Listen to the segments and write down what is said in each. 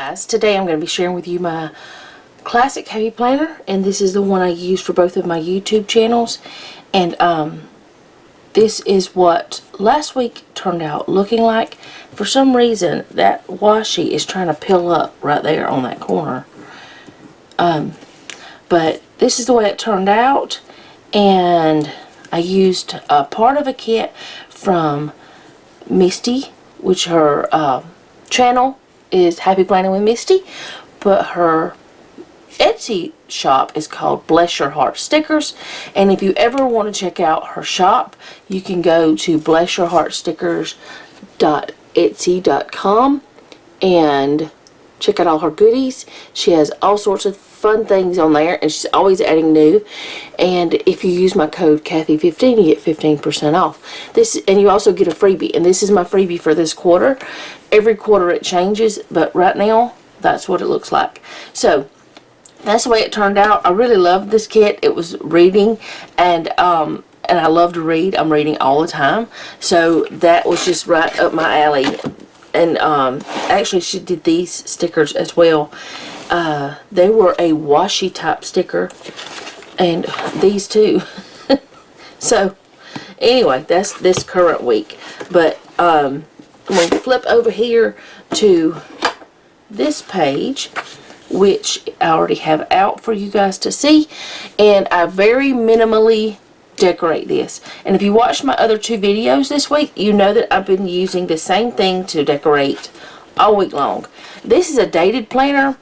Guys, today I'm going to be sharing with you my classic happy planner, and this is the one I use for both of my YouTube channels. And this is what last week turned out looking like. For some reason that washi is trying to pill up right there on that corner, but this is the way it turned out. And I used a part of a kit from Misty, which her channel is Happy Planning with Misty, but her Etsy shop is called Bless Your Heart Stickers. And if you ever want to check out her shop, you can go to blessyourheartstickers.etsy.com and check out all her goodies. She has all sorts of fun things on there, and she's always adding new. And if you use my code Kathy15, you get 15% off. And you also get a freebie, and this is my freebie for this quarter. Every quarter it changes, but right now that's what it looks like. So that's the way it turned out. I really loved this kit. It was reading, and I love to read. I'm reading all the time, so that was just right up my alley. And actually she did these stickers as well. They were a washi type sticker, and these too. So anyway, that's this current week. But I'm going to flip over here to this page, which I already have out for you guys to see. And I very minimally decorate this. And if you watched my other two videos this week, you know that I've been using the same thing to decorate all week long. This is a dated planner,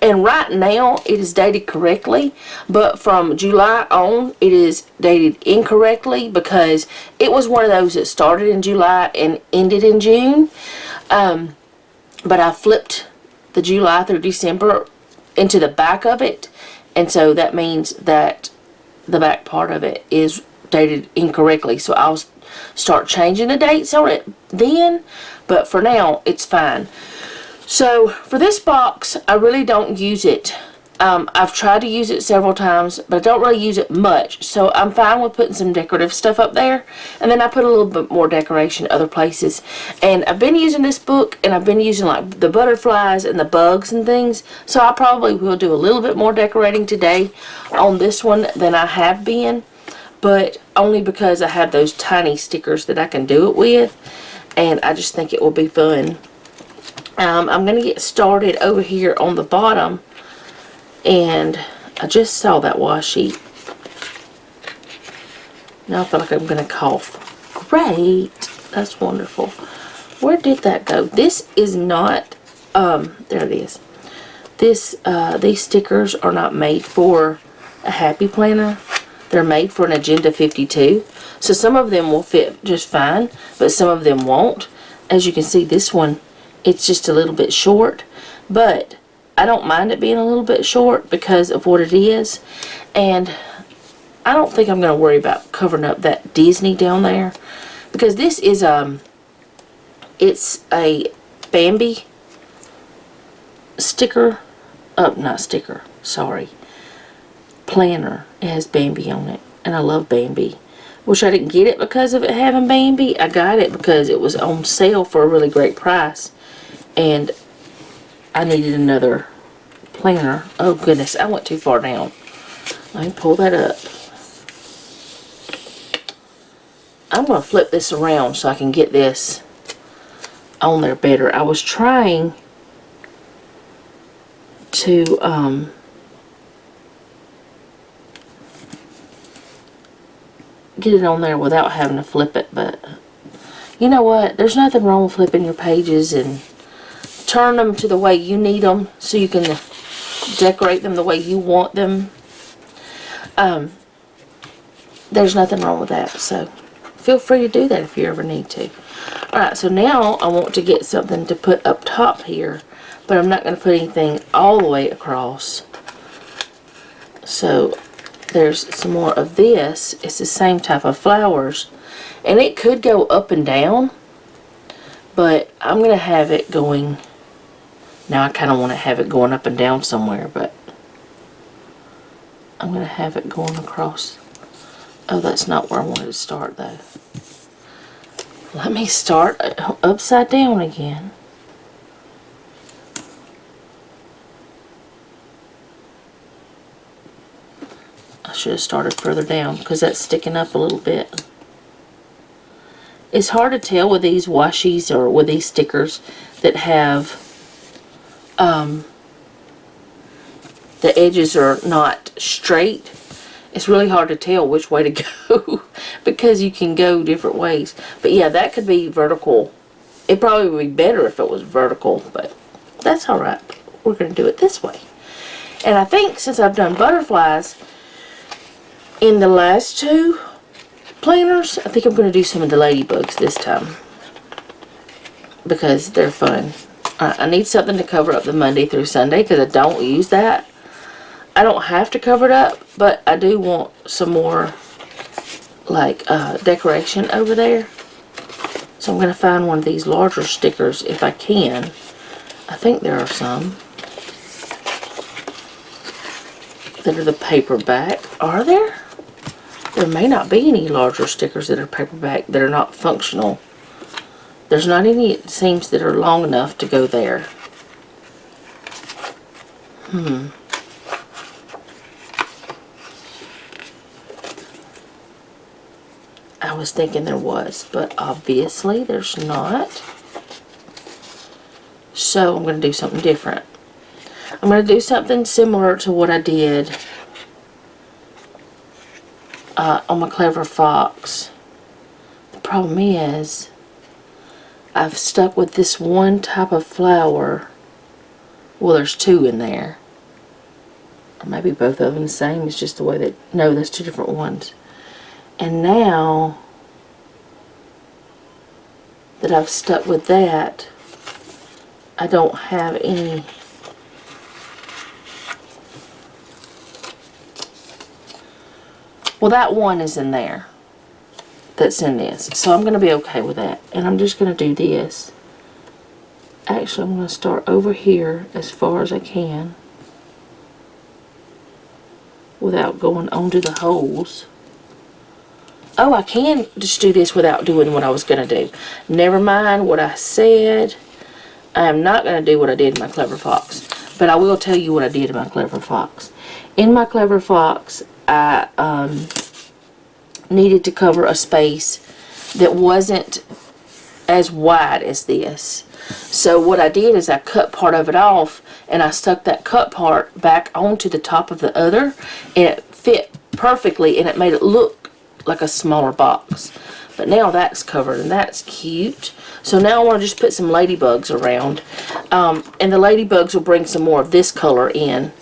and right now it is dated correctly, but from July on it is dated incorrectly because it was one of those that started in July and ended in June. But I flipped the July through December into the back of it, and so that means that the back part of it is dated incorrectly. So I'll start changing the dates on it then, but for now it's fine. So for this box, I really don't use it. I've tried to use it several times, but I don't really use it much. So I'm fine with putting some decorative stuff up there, and then I put a little bit more decoration other places. And I've been using this book, and I've been using like the butterflies and the bugs and things. So I probably will do a little bit more decorating today on this one than I have been, but only because I have those tiny stickers that I can do it with, and I just think it will be fun. I'm going to get started over here on the bottom, and I just saw that washi. Now I feel like I'm going to cough. Great. That's wonderful. Where did that go? This is not, there it is. These stickers are not made for a happy planner. They're made for an Agenda 52. So some of them will fit just fine, but some of them won't. As you can see, this one, it's just a little bit short, but I don't mind it being a little bit short because of what it is. And I don't think I'm going to worry about covering up that Disney down there, because this is it's a Bambi sticker, not sticker, sorry, planner. It has Bambi on it, and I love Bambi. Wish I didn't get it because of it having Bambi. I got it because it was on sale for a really great price, and I needed another planner. Oh goodness, I went too far down. Let me pull that up. I'm going to flip this around so I can get this on there better. I was trying to get it on there without having to flip it, but you know what? There's nothing wrong with flipping your pages and turn them to the way you need them so you can decorate them the way you want them. There's nothing wrong with that, so feel free to do that if you ever need to. Alright, so now I want to get something to put up top here, but I'm not going to put anything all the way across. So there's some more of this. It's the same type of flowers, and it could go up and down, but I'm going to have it going. Now I kind of want to have it going up and down somewhere, but I'm going to have it going across. Oh, that's not where I wanted to start though. Let me start upside down again. I should have started further down because that's sticking up a little bit. It's hard to tell with these washies or with these stickers that have the edges are not straight. It's really hard to tell which way to go because you can go different ways. But yeah, that could be vertical. It probably would be better if it was vertical, but that's alright. We're going to do it this way. And I think since I've done butterflies in the last two planners, I think I'm going to do some of the ladybugs this time because they're fun. I need something to cover up the Monday through Sunday because I don't use that. I don't have to cover it up, but I do want some more like decoration over there. So I'm going to find one of these larger stickers if I can. I think there are some that are the paperback. Are there? There may not be any larger stickers that are paperback that are not functional. There's not any, it seems, that are long enough to go there. I was thinking there was, but obviously there's not. So I'm going to do something different. I'm going to do something similar to what I did on my Clever Fox. The problem is I've stuck with this one type of flower. Well, there's two in there. Or maybe both of them the same. It's just the way that... No, there's two different ones. And now that I've stuck with that, I don't have any... Well, that one is in there. That's in this. So I'm going to be okay with that. And I'm just going to do this. Actually, I'm going to start over here as far as I can without going onto the holes. Oh, I can just do this without doing what I was going to do. Never mind what I said. I am not going to do what I did in my Clever Fox. But I will tell you what I did in my Clever Fox. In my Clever Fox, I needed to cover a space that wasn't as wide as this. So what I did is I cut part of it off and I stuck that cut part back onto the top of the other, and it fit perfectly and it made it look like a smaller box. But now that's covered and that's cute. So now I want to just put some ladybugs around, and the ladybugs will bring some more of this color in.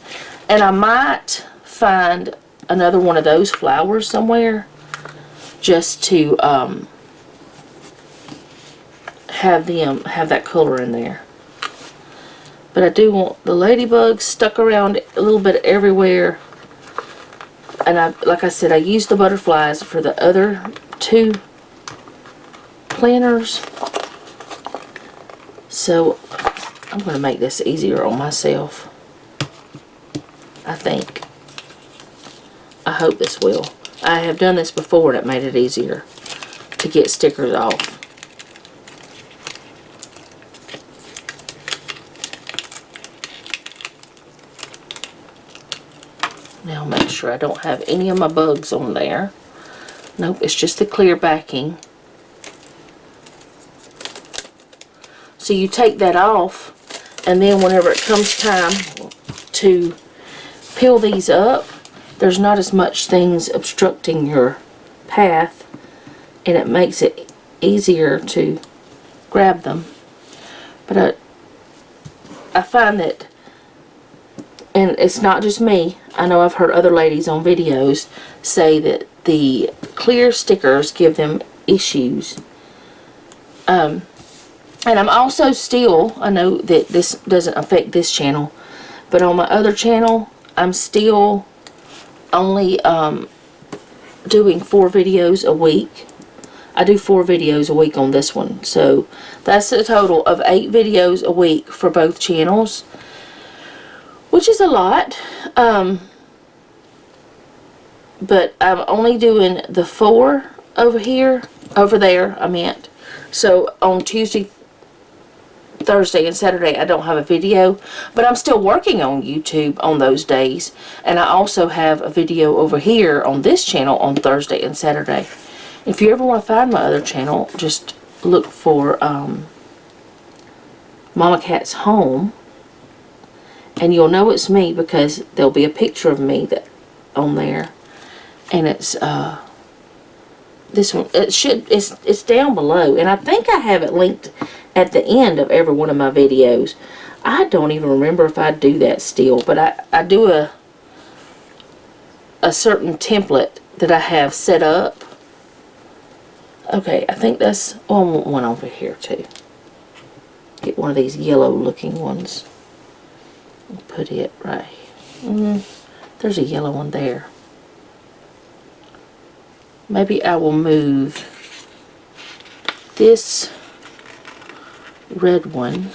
And I might find another one of those flowers somewhere just to have that color in there. But I do want the ladybugs stuck around a little bit everywhere. And like I said, I used the butterflies for the other two planners. So I'm going to make this easier on myself, I think. I hope this will. I have done this before and it made it easier to get stickers off. Now make sure I don't have any of my bugs on there. Nope, it's just the clear backing. So you take that off, and then whenever it comes time to peel these up, there's not as much things obstructing your path, and it makes it easier to grab them. But I find that, and it's not just me, I know I've heard other ladies on videos say that the clear stickers give them issues. And I'm also still, I know that this doesn't affect this channel, but on my other channel, I'm still only doing 4 videos a week. I do 4 videos a week on this one. So that's a total of 8 videos a week for both channels, which is a lot. But I'm only doing the 4 over there, I meant. So on Tuesday, Thursday and Saturday I don't have a video, but I'm still working on YouTube on those days, and I also have a video over here on this channel on Thursday and Saturday. If you ever want to find my other channel, just look for Mama Cat's Home, and you'll know it's me because there'll be a picture of me that on there, and it's this one. It's down below, and I think I have it linked at the end of every one of my videos. I don't even remember if I do that still, but I do a certain template that I have set up. Okay, I think that's, oh, I want one over here too. Get one of these yellow looking ones and put it right here. There's a yellow one there. Maybe I will move this red one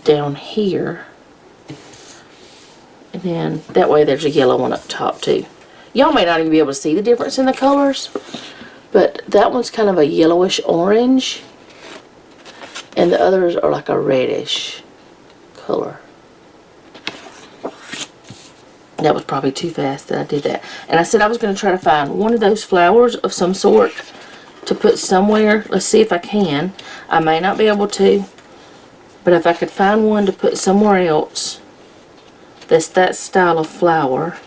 down here, and then that way there's a yellow one up top too. Y'all may not even be able to see the difference in the colors, but that one's kind of a yellowish orange, and the others are like a reddish color. That was probably too fast that I did that. And I said I was going to try to find one of those flowers of some sort to put somewhere. Let's see if I can. I may not be able to, but if I could find one to put somewhere else that's that style of flower,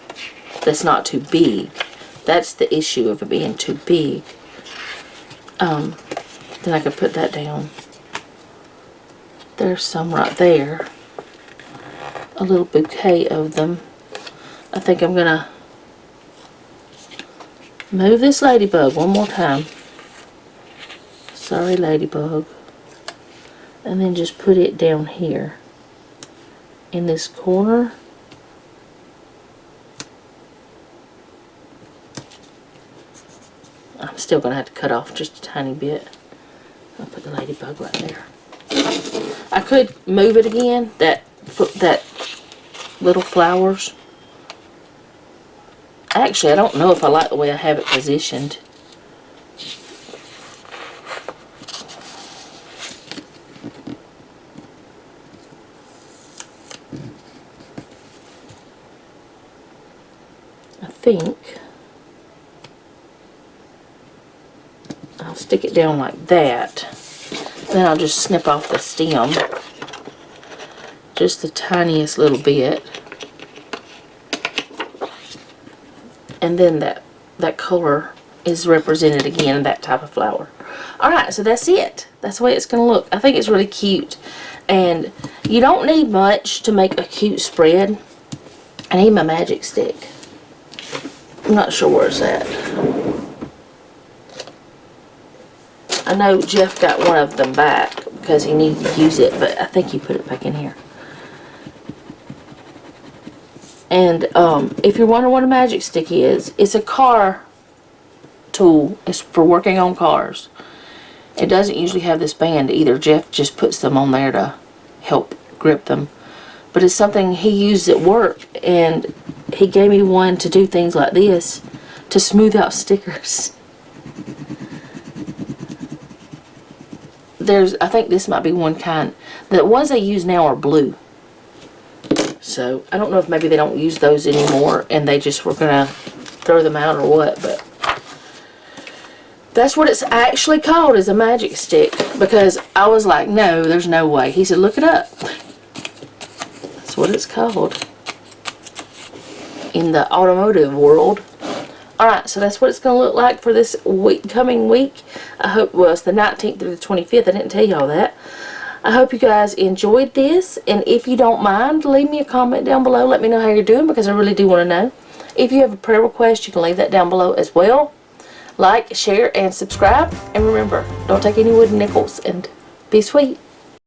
that's not too big. That's the issue of it being too big. Then I could put that down. There's some right there. A little bouquet of them. I think I'm gonna move this ladybug one more time. Sorry, ladybug. And then just put it down here in this corner. I'm still gonna have to cut off just a tiny bit. I'll put the ladybug right there. I could move it again, that little flowers. Actually, I don't know if I like the way I have it positioned. I think I'll stick it down like that. Then I'll just snip off the stem. Just the tiniest little bit. And then that color is represented again in that type of flower. Alright, so that's it. That's the way it's going to look. I think it's really cute. And you don't need much to make a cute spread. I need my magic stick. I'm not sure where it's at. I know Jeff got one of them back because he needed to use it, but I think he put it back in here. And if you're wondering what a magic stick is, it's a car tool. It's for working on cars. It doesn't usually have this band either. Jeff just puts them on there to help grip them. But it's something he used at work, and he gave me one to do things like this, to smooth out stickers. I think this might be one kind. The ones they use now are blue. So, I don't know if maybe they don't use those anymore and they just were going to throw them out or what, but that's what it's actually called, is a magic stick, because I was like, no, there's no way. He said, look it up. That's what it's called in the automotive world. Alright, so that's what it's going to look like for this coming week. I hope, well, it's the 19th through the 25th. I didn't tell y'all that. I hope you guys enjoyed this, and if you don't mind, leave me a comment down below. Let me know how you're doing, because I really do want to know. If you have a prayer request, you can leave that down below as well. Like, share, and subscribe. And remember, don't take any wooden nickels, and be sweet.